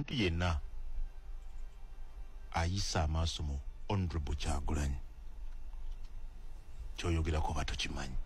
Omuntu yenna ayisa amaaso mu Honorable Kyagulanyi kyoyogerako bato kimanyi.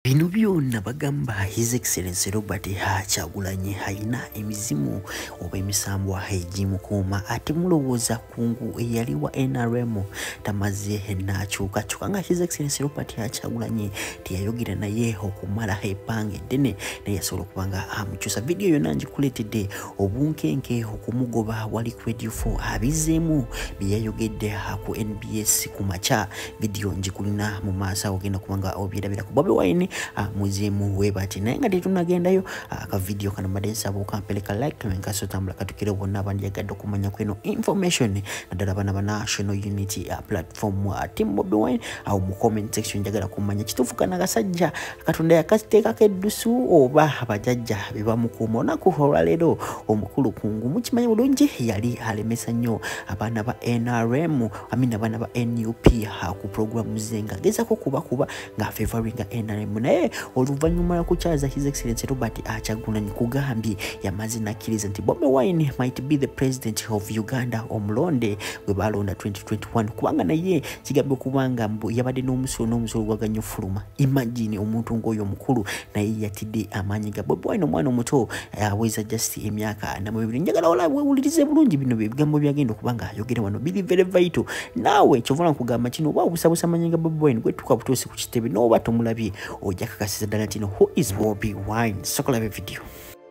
Bino byonna bagamba His Excellency Robert Kyagulanyi alina emizimu oba emisambwa egimukuuma ate mulowooza kungu eyali wa NRM tamaze n'akyukakyuka nga His Excellency Robert Kyagulanyi teyayogera naye okumala ebbanga eddene naye yasobola okuba nga amukyusa. Vidiyo yonna ngikuleetedde obunkenke okumugoba wali ku Radio 4 abizeemu bye yayogedde ku NBS ku makya. Vidiyo ngikulina mu maaso ogenda kuba nga obyerabira ku Bobi Wine muzimu webati naye nga tetunagendayo aka video kano mbadde nsaba okampeleka like nkaso tambula katukire bonna abanjagadde okumanya kweno information naddala bana ba National Unity platform team Bobi Wine au mu comment section njagala kumanya kituufu kana gasajja Katonda yakateekako eddusu oba abajajja bebamukuuma olunaku olwaleero omukulu kungu mukimanyi bulungi yali alemesa nnyo abaana ba NRM abaana ba NUP ku program zenga gezako kubakuba nga favoringa NRM naye oluvannyuma lw'okukyaza His Excellency Robert Kyagulanyi kugambye yamaze nakkiriza nti Bobi Wine might be the president of Uganda omulonde gwe balonda 2021 kubanga naye kigambye okubanga yabadde n'omusolo gwaganya ofuluma. Imagine omuntu ng'oyo omukulu naye yatidde amaanyi ga Bobi Wine omwana omuto aweza just emyaka 42. Njagala wewulirize bulungi bino ebigambo byagenda okubanga ayogera wano biri very vital. Naawe kyovola nkugamba kino oba obusabusa amanyi ga Bobi Wine gwe tuka butuusi ku kitebe n'oba tomulabye ojja kakasiza ddala nti who is Bobi Wine. Sokola video.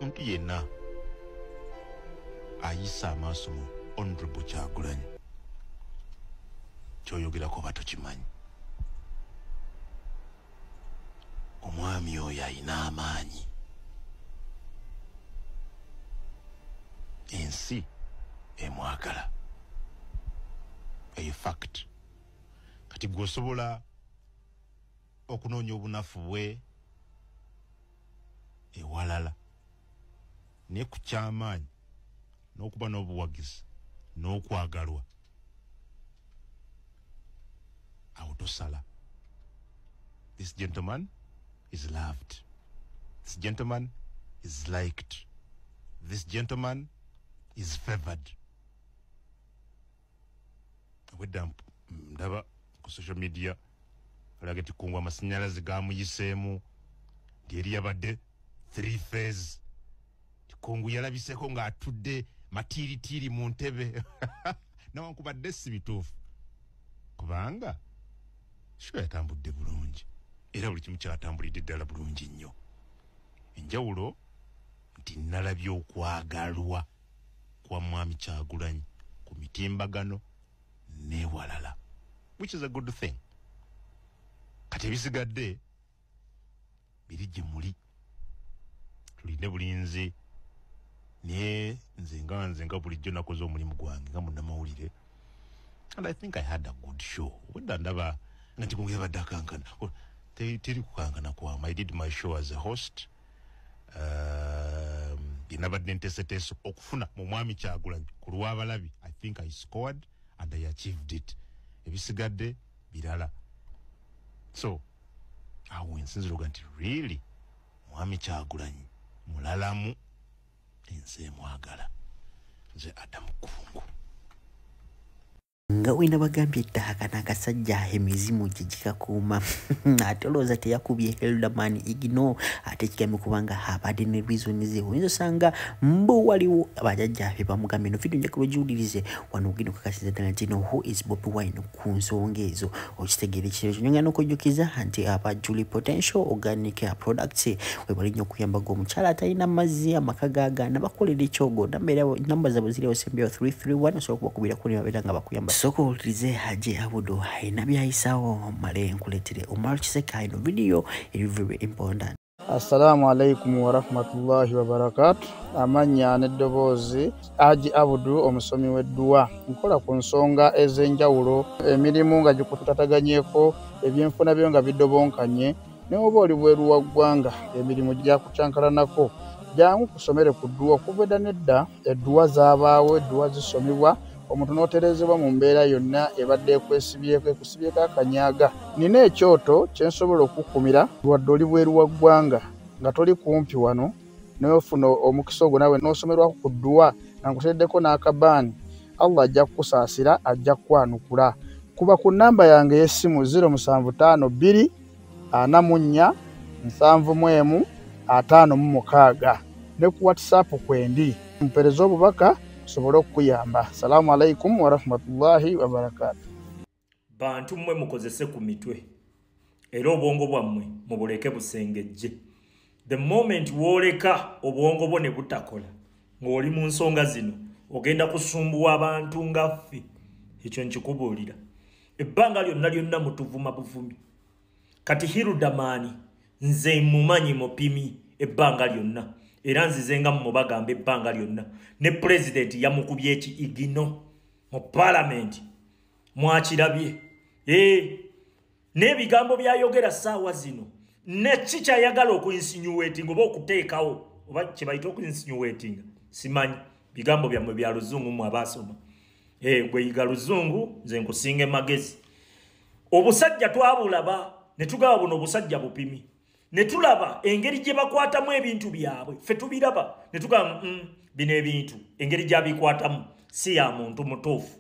Omuntu yenna ayisa amaaso mu Honorable Kyagulanyi kyoyogerako bato kimanyi. Omwami oyo ayina amaanyi. Ensi emwagala. A fact. Kati gwosobola okunoonya obunafu bwe ewalala ne ku kyamaanyi n'okuba n'obuwagizi n'okwagalwa awo tosala. This gentleman is loved. This gentleman is liked. This gentleman is favored. Wedda ndaba ku social media alaga nti kungu amasannyalaze gamuyiseemu nti eri yabadde 3 phase. Kungu yalabiseko ng'atudde matiritiri mu ntebe nawankubadde si bituufu kubanga sho yatambudde bulungi era buli kimu kyatambulidde ddala bulungi nnyo. Enjawulo nti nalabye okwagalwa kwa mwami Kyagulanyi ku mitimbagano n'ewalala, which is a good thing. Kati ebisigadde biri gye muli tulinde bulinzi naye nze nga bulijjo nakoze omulimu gwange nga munnamawulire and I think I had a good show. Wedda ndaba nga Kungu yabadde akankana teri kukankana kwamu. I did my show as a host. Nabadde nteeseteese okufuna mu mwami Kyagulanyi ku lw'abalabi. I think I scored and I achieved it. Ebisigadde birala. So awo nsinziroga nti really mwami Kyagulanyi mulalamu ensi emwagala. Nze Adamu Kungu. Nga wina bagambye ettaka n'akasajja emizimu gye gikakuuma ate olowooza teyakubye Elderman igno ate kigambye kubanga abadde ne reason ze oyinza osanga mbu waliwo abajajja be bamugambye no video njagala ogiwulirize wano ogenda okakasiza ddala nti who is Bobi Wine ku nsonga ezo okitegeera ekiro ekyo. Nyongera n'okujjukiza nti aba Julie Potential Organic Products we bali nnyo okuyamba g'omukyala atalina mazzi amaka gaagaana bakolera ekyogo. Namba zaabwe ziriwo sembeo 331 osobola kubakubirako ne babeera nga bakuyamba. Soko ulirize Haji Abudu haina byayisaawo male nkuleetere Omar Kiseka ino video eri very important. Assalamu alaikum wa rahmatullahi wa barakatuh. Amanya n'eddoboozi Haji Abudu omusomi w'edduwa nkola ku nsonga ez'enjawulo emirimu nga gikutataganyeko ebyenfuna byo nga bidobonkanye ne oba oli bweru wa ggwanga emirimu gyakucankalanako jangu kusomere ku dduwa kuva edda nedda edduwa zaabaawo edduwa zisomibwa omuntu n'oterezebwa mu mbeera yonna ebadde ekusibyeko akanyaaga. Nina ekyoto kye nsobola okukumira wadde oli bweru wa ggwanga nga toli kumpi wano n'ofuna omukisa ogwo naawe n'osomerwako ku dduwa ankuteddeko n'akabaani Allah ajja kukusaasira ajja kukwanukula. Kuba ku namba yange y'essimu 0752 44 71 56 ne ku WhatsApp kwendi mpereza obubaka sobole okuyamba. Assalamu alaikum wa rahmatullahi wa barakatuh. Bantu mmwe mukozese ku mitwe era obwongo bwammwe mubuleke busengejje. The moment woleka obwongo bwo ne butakola ng'oli mu nsonga zino ogenda kusumbuwa abantu nga ffe, ekyo nkikubuulira. Ebbanga lyonna mutuvuma buvumi. Kati Hirudamani nze mumanyi mupimi ebbanga lyonna era nzizenga mubagamba ebbanga lyonna ne president yamukubye igino mu parliament mwakirabye n'ebigambo byayogera ssaawa zino ne kikyayagala okuinsinuating oba okuteekawo oba kyebayita okuinsinuating simanyi bigambo byammwe bya luzungu mu abasoma gwe yiga luzungu nze nkusinga magezi. Obusajja twabulaba ne tugaba buno obusajja bupimi ne tulaba engeri gye bakwatamu ebintu byabwe ffe tubiraba ne tugaba bino ebintu engeri gy'abikwatamu si ya muntu mutuufu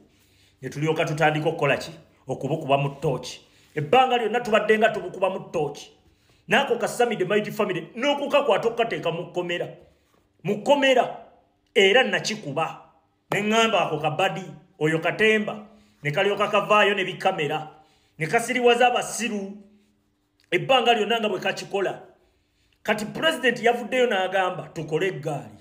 ne tulyoka tutandika okukola ki okubukuba mu ttooki. Ebbanga lyonna tubadde nga tubukuba mu ttooki n'ako kasami the mighty family n'okukakwata okukateeka mu kkomera era nakikuba ne ŋŋamba ako kabadi oyo katemba ne kalyoka kavaayo ne bikamera ne kasiriwaza abasiru. Ebbanga lyonna nga bwe kakikola kati president yavuddeyo n'agamba tukole eggaali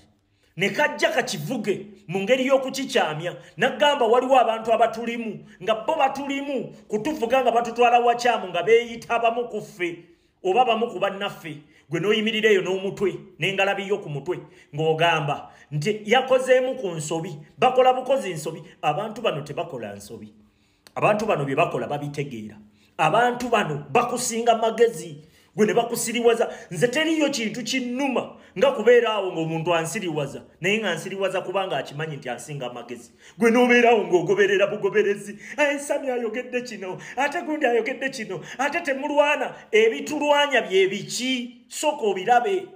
ne kajja kakivuge mu ngeri y'okukikyamya n'agamba waliwo abantu abatulimu nga bo batulimu kutuvuga nga batutwala wakyamu nga beeyita abamu ku ffe oba bamu ku bannaffe gwe n'oyimirireeyo n'omutwe n'engalabi yo ku mutwe ng'ogamba nti yakozeemu ku nsobi bakola bukozi nsobi. Abantu bano tebakola nsobi, abantu bano bye bakola babitegeera. Abantu bano bakusinga magezi gwe ne bakusiriwaza. Nze teriyo kintu kinnuma nga kubeeraawo ng'omuntu ansiriwaza naye nga ansiriwaza kubanga akimanyi nti ansinga amagezi. Gwe n'obeeraawo ng'ogoberera bugoberezi, Sami ayogedde kino ate gundi ayogedde kino ate temulwana. Ebitulwanya bye biki? Sooka obirabe.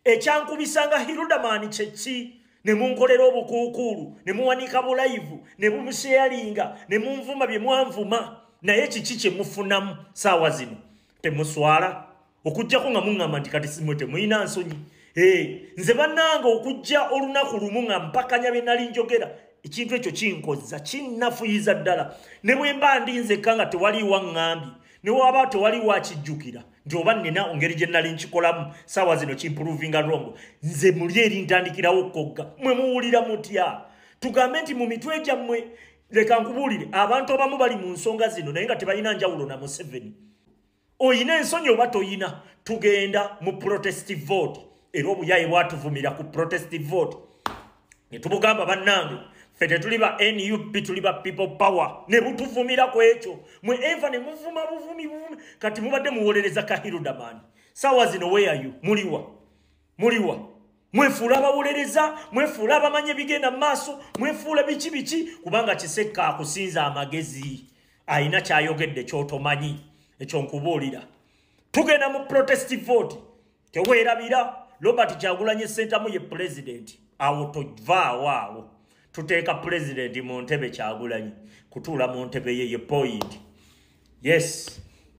Ekyankubisanga Hirudamani kye ki? Ne munkolera obukuukulu ne muwanika bulayivu ne mumusheyalinga ne munvuma bye mwanvuma. Naye kiki kye mufunamu saawa zino? Temuswala okujjako nga muŋŋamba nti kati simwe temuyina nsonyi. Nze bannanga okujja olunaku lumu nga mpakanya bye nali njogera ekintu ekyo kinkozza kinnafuyiza ddala. Ne bwe mba ndinzekka nga tewaliiwa ŋŋambi ne waba tewaliiwa akijjukira nti oba nnina ngeri gye nali nkikolamu saawa zino kimpuruvinga lwongo, nze muli eri ntandikirawo okogga. Mwe muwulira mutya? Tugambe nti mu mitwe gyammwe leka nkubuulire abantu abamu bali mu nsonga zino naye nga tebalina njawulo na Museveni. Oyina ensonyi oba toyina, tugenda mu protestive vote era obuyaye bwatuvumira ku protestive vote ne tubugamba bannange ffe tetuli ba NUP tuli ba people power ne butuvumira ku ekyo. Mwe eva ne muvuma buvumi kati mubadde muwolereza ka Hirudamani saawa zino where are you? Muliwa mwefuula abawolereza, mwefuula abamanyi ebigenda mu maaso, mwefuula biki kubanga Kisekka akusinza amagezi ayina kyayogedde kyotomanyi. Ekyo nkubuulira tugenda mu protestive vote. Teweerabira Robert Kyagulanyi Ssentamu ye president awo tovaawo awo tuteeka president mu ntebe Kyagulanyi kutuula mu ntebe ye point. Yes.